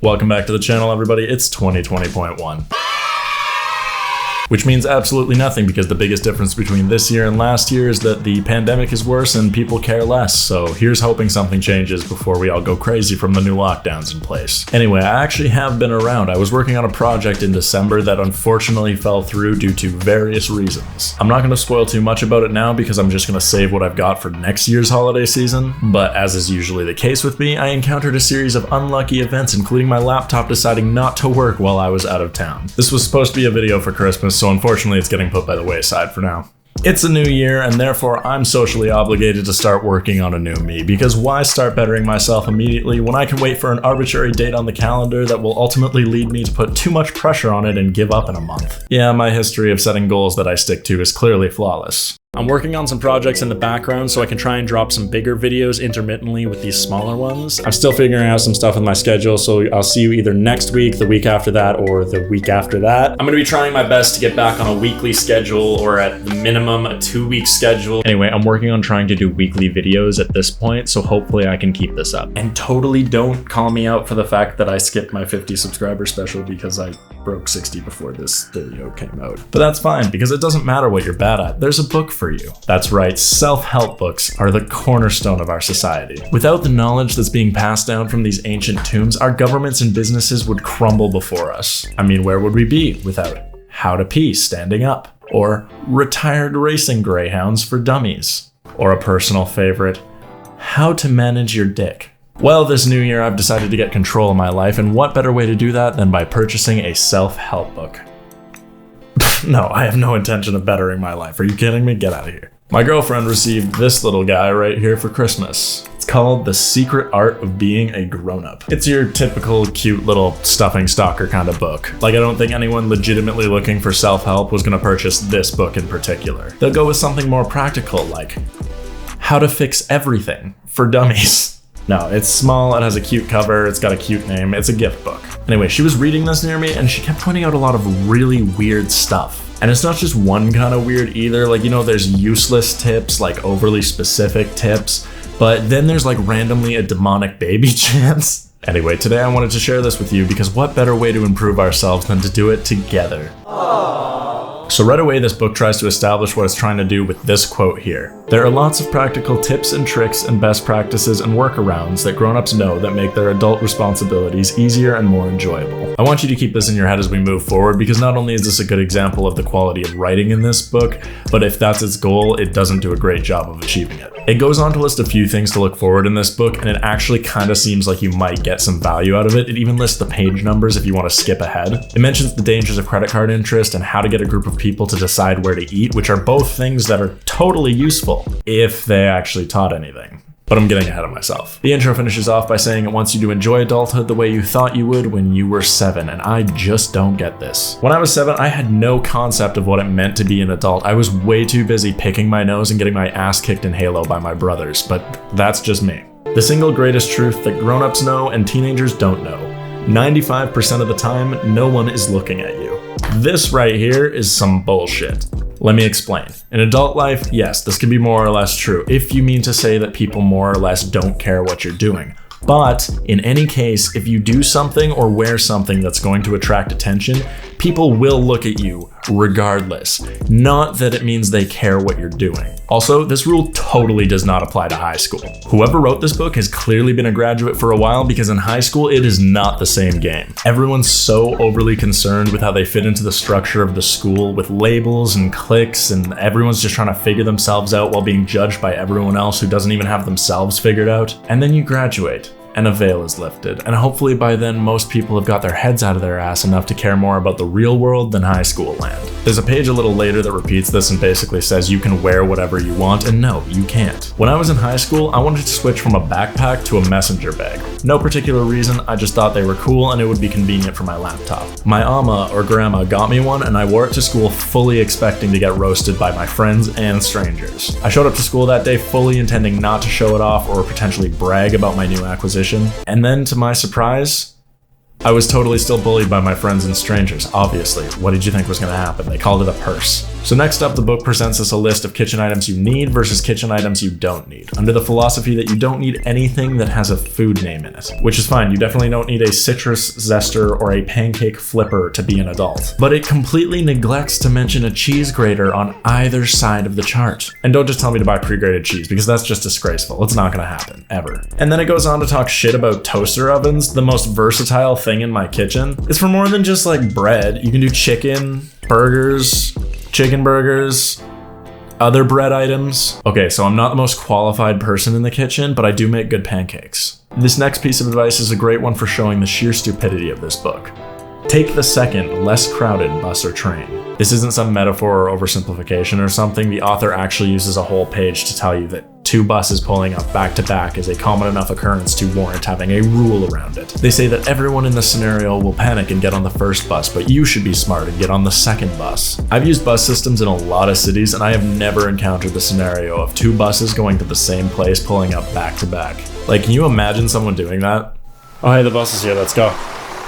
Welcome back to the channel, everybody. It's 2020.1. Which means absolutely nothing, because the biggest difference between this year and last year is that the pandemic is worse and people care less. So here's hoping something changes before we all go crazy from the new lockdowns in place. Anyway, I actually have been around. I was working on a project in December that unfortunately fell through due to various reasons. I'm not going to spoil too much about it now because I'm just going to save what I've got for next year's holiday season. But as is usually the case with me, I encountered a series of unlucky events, including my laptop deciding not to work while I was out of town. This was supposed to be a video for Christmas, so unfortunately it's getting put by the wayside for now. It's a new year, and therefore I'm socially obligated to start working on a new me, because why start bettering myself immediately when I can wait for an arbitrary date on the calendar that will ultimately lead me to put too much pressure on it and give up in a month? Yeah, my history of setting goals that I stick to is clearly flawless. I'm working on some projects in the background so I can try and drop some bigger videos intermittently with these smaller ones. I'm still figuring out some stuff with my schedule, so I'll see you either next week, the week after that, or the week after that. I'm gonna be trying my best to get back on a weekly schedule, or at the minimum a 2-week schedule. Anyway, I'm working on trying to do weekly videos at this point, so hopefully I can keep this up. And totally don't call me out for the fact that I skipped my 50 subscriber special because I broke 60 before this video came out. But that's fine, because it doesn't matter what you're bad at. There's a book for you. That's right, self-help books are the cornerstone of our society. Without the knowledge that's being passed down from these ancient tombs, our governments and businesses would crumble before us. I mean, where would we be without How to Pee Standing Up? Or Retired Racing Greyhounds for Dummies? Or a personal favorite, How to Manage Your Dick? Well, this new year I've decided to get control of my life, and what better way to do that than by purchasing a self-help book? No, I have no intention of bettering my life. Are you kidding me? Get out of here. My girlfriend received this little guy right here for Christmas. It's called The Secret Art of Being a Grownup. It's your typical cute little stuffing stalker kind of book. Like, I don't think anyone legitimately looking for self-help was gonna purchase this book in particular. They'll go with something more practical, like How to Fix Everything for Dummies. No, it's small, it has a cute cover, it's got a cute name, it's a gift book. Anyway, she was reading this near me and she kept pointing out a lot of really weird stuff. And it's not just one kind of weird either, like, you know, there's useless tips, like overly specific tips, but then there's like randomly a demonic baby chance. Anyway, today I wanted to share this with you because what better way to improve ourselves than to do it together? So right away, this book tries to establish what it's trying to do with this quote here. There are lots of practical tips and tricks and best practices and workarounds that grown-ups know that make their adult responsibilities easier and more enjoyable. I want you to keep this in your head as we move forward, because not only is this a good example of the quality of writing in this book, but if that's its goal, it doesn't do a great job of achieving it. It goes on to list a few things to look forward in this book, and it actually kind of seems like you might get some value out of it. It even lists the page numbers if you want to skip ahead. It mentions the dangers of credit card interest and how to get a group of people to decide where to eat, which are both things that are totally useful if they actually taught anything. But I'm getting ahead of myself. The intro finishes off by saying it wants you to enjoy adulthood the way you thought you would when you were 7, and I just don't get this. When I was 7, I had no concept of what it meant to be an adult. I was way too busy picking my nose and getting my ass kicked in Halo by my brothers, but that's just me. The single greatest truth that grown-ups know and teenagers don't know: 95% of the time, no one is looking at you. This right here is some bullshit. Let me explain. In adult life, yes, this can be more or less true, if you mean to say that people more or less don't care what you're doing. But in any case, if you do something or wear something that's going to attract attention, people will look at you regardless. Not that it means they care what you're doing. Also, this rule totally does not apply to high school. Whoever wrote this book has clearly been a graduate for a while, because in high school, it is not the same game. Everyone's so overly concerned with how they fit into the structure of the school with labels and cliques, and everyone's just trying to figure themselves out while being judged by everyone else who doesn't even have themselves figured out. And then you graduate, and a veil is lifted, and hopefully by then most people have got their heads out of their ass enough to care more about the real world than high school land. There's a page a little later that repeats this and basically says you can wear whatever you want, and no, you can't. When I was in high school, I wanted to switch from a backpack to a messenger bag. No particular reason, I just thought they were cool and it would be convenient for my laptop. My ama or grandma got me one, and I wore it to school fully expecting to get roasted by my friends and strangers. I showed up to school that day fully intending not to show it off or potentially brag about my new acquisition. And then, to my surprise, I was totally still bullied by my friends and strangers, obviously. What did you think was gonna happen? They called it a purse. So next up, the book presents us a list of kitchen items you need versus kitchen items you don't need, under the philosophy that you don't need anything that has a food name in it. Which is fine, you definitely don't need a citrus zester or a pancake flipper to be an adult. But it completely neglects to mention a cheese grater on either side of the chart. And don't just tell me to buy pre-grated cheese, because that's just disgraceful. It's not gonna happen, ever. And then it goes on to talk shit about toaster ovens, the most versatile thing in my kitchen. It's for more than just like bread. You can do chicken burgers, other bread items. Okay, so I'm not the most qualified person in the kitchen, but I do make good pancakes. This next piece of advice is a great one for showing the sheer stupidity of this book. Take the second, less crowded bus or train. This isn't some metaphor or oversimplification or something. The author actually uses a whole page to tell you that 2 buses pulling up back to back is a common enough occurrence to warrant having a rule around it. They say that everyone in the scenario will panic and get on the first bus, but you should be smart and get on the second bus. I've used bus systems in a lot of cities, and I have never encountered the scenario of 2 buses going to the same place pulling up back to back. Like, can you imagine someone doing that? Oh, hey, the bus is here, let's go.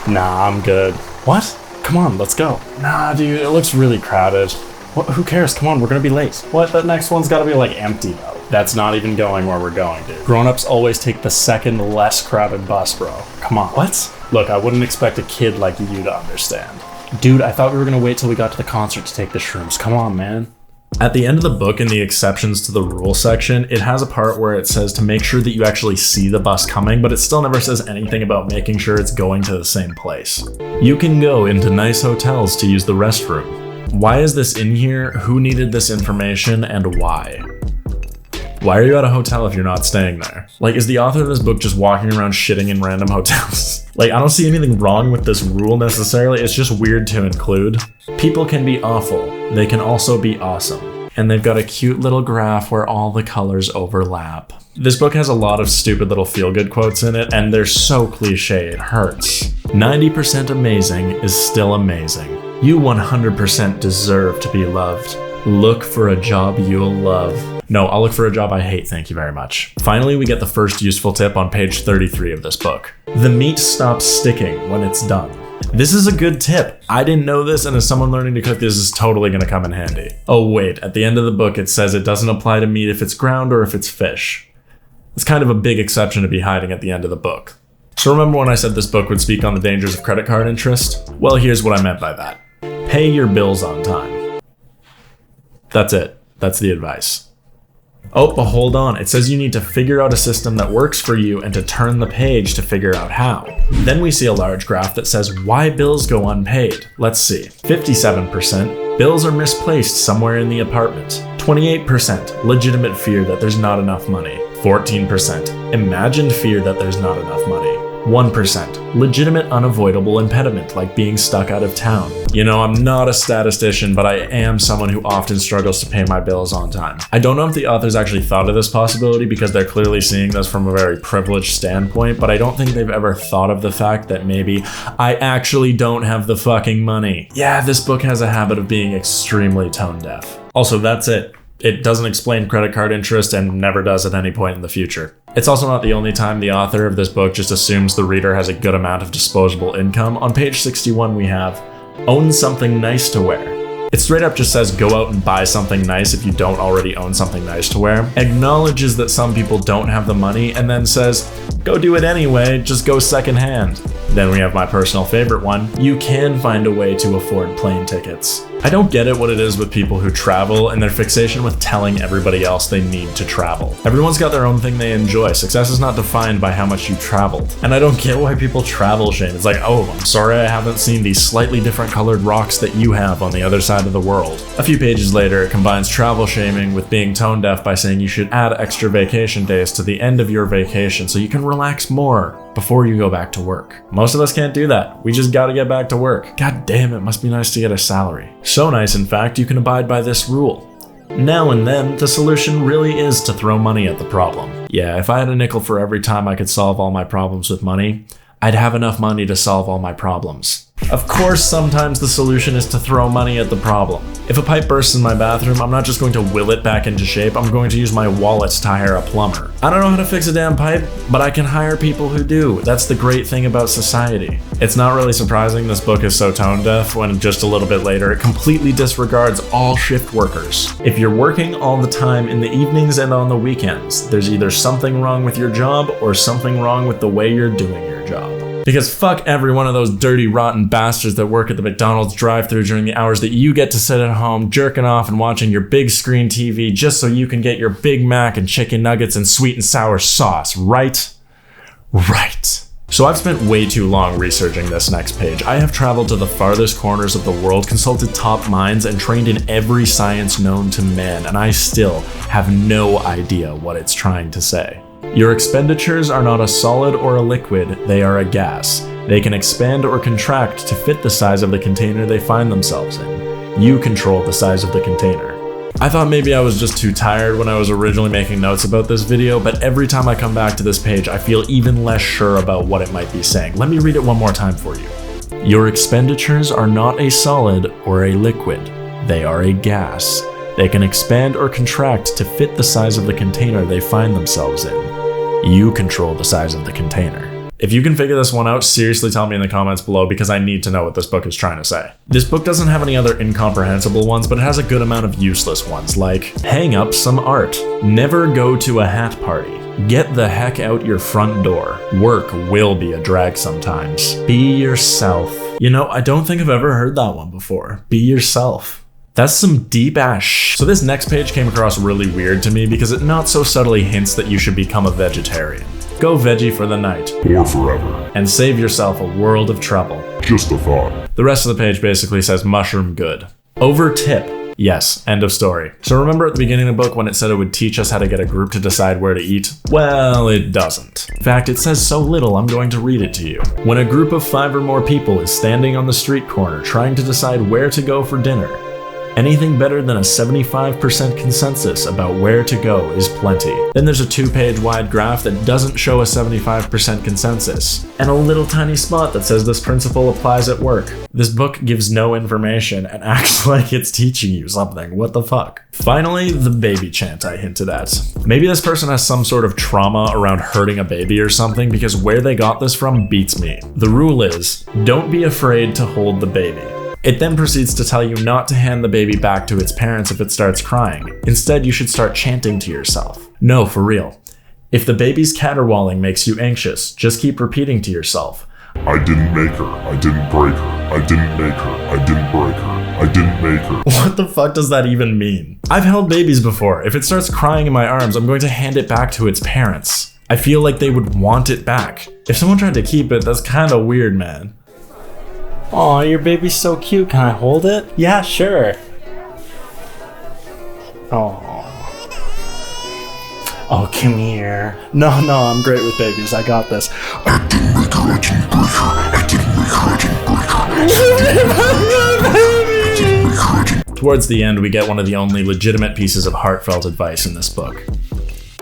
Nah, I'm good. What? Come on, let's go. Nah, dude, it looks really crowded. What? Who cares? Come on, we're gonna be late. What? That next one's gotta be like empty though. That's not even going where we're going, dude. Grown-ups always take the second less crowded bus, bro. Come on. What? Look, I wouldn't expect a kid like you to understand. Dude, I thought we were gonna wait till we got to the concert to take the shrooms. Come on, man. At the end of the book, in the exceptions to the rule section, it has a part where it says to make sure that you actually see the bus coming, but it still never says anything about making sure it's going to the same place. You can go into nice hotels to use the restroom. Why is this in here? Who needed this information, and why? Why are you at a hotel if you're not staying there? Like, is the author of this book just walking around shitting in random hotels? Like, I don't see anything wrong with this rule necessarily, it's just weird to include. People can be awful, they can also be awesome. And they've got a cute little graph where all the colors overlap. This book has a lot of stupid little feel-good quotes in it, and they're so cliche it hurts. 90% amazing is still amazing. You 100% deserve to be loved. Look for a job you'll love. No, I'll look for a job I hate, thank you very much. Finally, we get the first useful tip on page 33 of this book. The meat stops sticking when it's done. This is a good tip. I didn't know this, and as someone learning to cook, this is totally gonna come in handy. Oh wait, at the end of the book it says it doesn't apply to meat if it's ground or if it's fish. It's kind of a big exception to be hiding at the end of the book. So remember when I said this book would speak on the dangers of credit card interest? Well, here's what I meant by that. Pay your bills on time. That's it. That's the advice. Oh, but hold on. It says you need to figure out a system that works for you and to turn the page to figure out how. Then we see a large graph that says why bills go unpaid. Let's see. 57%, bills are misplaced somewhere in the apartment. 28%, legitimate fear that there's not enough money. 14%, imagined fear that there's not enough money. 1%, legitimate unavoidable impediment like being stuck out of town. You know, I'm not a statistician, but I am someone who often struggles to pay my bills on time. I don't know if the authors actually thought of this possibility because they're clearly seeing this from a very privileged standpoint, but I don't think they've ever thought of the fact that maybe I actually don't have the fucking money. Yeah, this book has a habit of being extremely tone deaf. Also, that's it. It doesn't explain credit card interest and never does at any point in the future. It's also not the only time the author of this book just assumes the reader has a good amount of disposable income. On page 61 we have, own something nice to wear. It straight up just says go out and buy something nice if you don't already own something nice to wear, acknowledges that some people don't have the money, and then says, go do it anyway, just go secondhand. Then we have my personal favorite one, you can find a way to afford plane tickets. I don't get it what it is with people who travel and their fixation with telling everybody else they need to travel. Everyone's got their own thing they enjoy. Success is not defined by how much you traveled. And I don't get why people travel shame. It's like, oh, I'm sorry I haven't seen these slightly different colored rocks that you have on the other side of the world. A few pages later, it combines travel shaming with being tone deaf by saying you should add extra vacation days to the end of your vacation so you can relax more before you go back to work. Most of us can't do that. We just gotta get back to work. God damn, it must be nice to get a salary. So nice, in fact, you can abide by this rule. Now and then, the solution really is to throw money at the problem. Yeah, if I had a nickel for every time I could solve all my problems with money, I'd have enough money to solve all my problems. Of course, sometimes the solution is to throw money at the problem. If a pipe bursts in my bathroom, I'm not just going to will it back into shape, I'm going to use my wallet to hire a plumber. I don't know how to fix a damn pipe, but I can hire people who do. That's the great thing about society. It's not really surprising this book is so tone deaf when just a little bit later it completely disregards all shift workers. If you're working all the time in the evenings and on the weekends, there's either something wrong with your job or something wrong with the way you're doing your job. Because fuck every one of those dirty, rotten bastards that work at the McDonald's drive-thru during the hours that you get to sit at home jerking off and watching your big screen TV just so you can get your Big Mac and chicken nuggets and sweet and sour sauce, right? Right. So I've spent way too long researching this next page. I have traveled to the farthest corners of the world, consulted top minds, and trained in every science known to man, and I still have no idea what it's trying to say. Your expenditures are not a solid or a liquid, they are a gas. They can expand or contract to fit the size of the container they find themselves in. You control the size of the container. I thought maybe I was just too tired when I was originally making notes about this video, but every time I come back to this page, I feel even less sure about what it might be saying. Let me read it one more time for you. Your expenditures are not a solid or a liquid, they are a gas. They can expand or contract to fit the size of the container they find themselves in. You control the size of the container. If you can figure this one out, seriously tell me in the comments below because I need to know what this book is trying to say. This book doesn't have any other incomprehensible ones, but it has a good amount of useless ones, like hang up some art, never go to a hat party, get the heck out your front door, work will be a drag sometimes, be yourself. You know, I don't think I've ever heard that one before. Be yourself. That's some deep ass shit. So this next page came across really weird to me because it not so subtly hints that you should become a vegetarian. Go veggie for the night. Or forever. And save yourself a world of trouble. Just a thought. The rest of the page basically says mushroom good. Over tip. Yes, end of story. So remember at the beginning of the book when it said it would teach us how to get a group to decide where to eat? Well, it doesn't. In fact, it says so little I'm going to read it to you. When a group of 5 or more people is standing on the street corner trying to decide where to go for dinner, anything better than a 75% consensus about where to go is plenty. Then there's a 2-page wide graph that doesn't show a 75% consensus, and a little tiny spot that says this principle applies at work. This book gives no information and acts like it's teaching you something. What the fuck? Finally, the baby chant I hinted at. Maybe this person has some sort of trauma around hurting a baby or something because where they got this from beats me. The rule is, don't be afraid to hold the baby. It then proceeds to tell you not to hand the baby back to its parents if it starts crying. Instead, you should start chanting to yourself. No, for real. If the baby's caterwauling makes you anxious, just keep repeating to yourself, I didn't make her, I didn't break her, I didn't make her, I didn't break her, I didn't make her. What the fuck does that even mean? I've held babies before. If it starts crying in my arms, I'm going to hand it back to its parents. I feel like they would want it back. If someone tried to keep it, that's kinda weird, man. Aw, your baby's so cute. Can I hold it? Yeah, sure. Oh. Oh, come here. No, I'm great with babies. I got this. I didn't make her, I didn't break her, I didn't make her, I didn't break her. Towards the end, we get one of the only legitimate pieces of heartfelt advice in this book.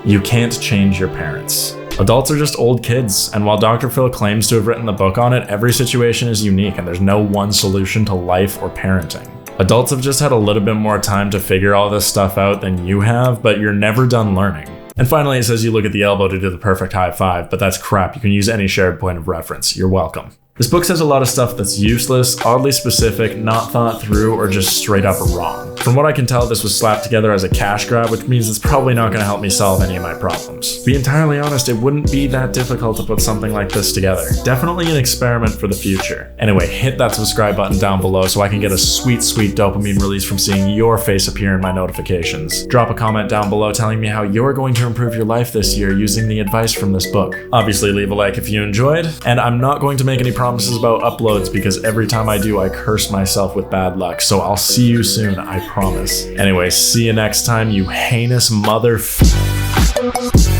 You can't change your parents. Adults are just old kids, and while Dr. Phil claims to have written the book on it, every situation is unique and there's no one solution to life or parenting. Adults have just had a little bit more time to figure all this stuff out than you have, but you're never done learning. And finally, it says you look at the elbow to do the perfect high five, but that's crap. You can use any shared point of reference. You're welcome. This book says a lot of stuff that's useless, oddly specific, not thought through, or just straight up wrong. From what I can tell, this was slapped together as a cash grab, which means it's probably not going to help me solve any of my problems. To be entirely honest, it wouldn't be that difficult to put something like this together. Definitely an experiment for the future. Anyway, hit that subscribe button down below so I can get a sweet dopamine release from seeing your face appear in my notifications. Drop a comment down below telling me how you're going to improve your life this year using the advice from this book. Obviously, leave a like if you enjoyed, and I'm not going to make any promises about uploads because every time I do, I curse myself with bad luck, so I'll see you soon, I promise. Anyway, see you next time, you heinous motherfucker.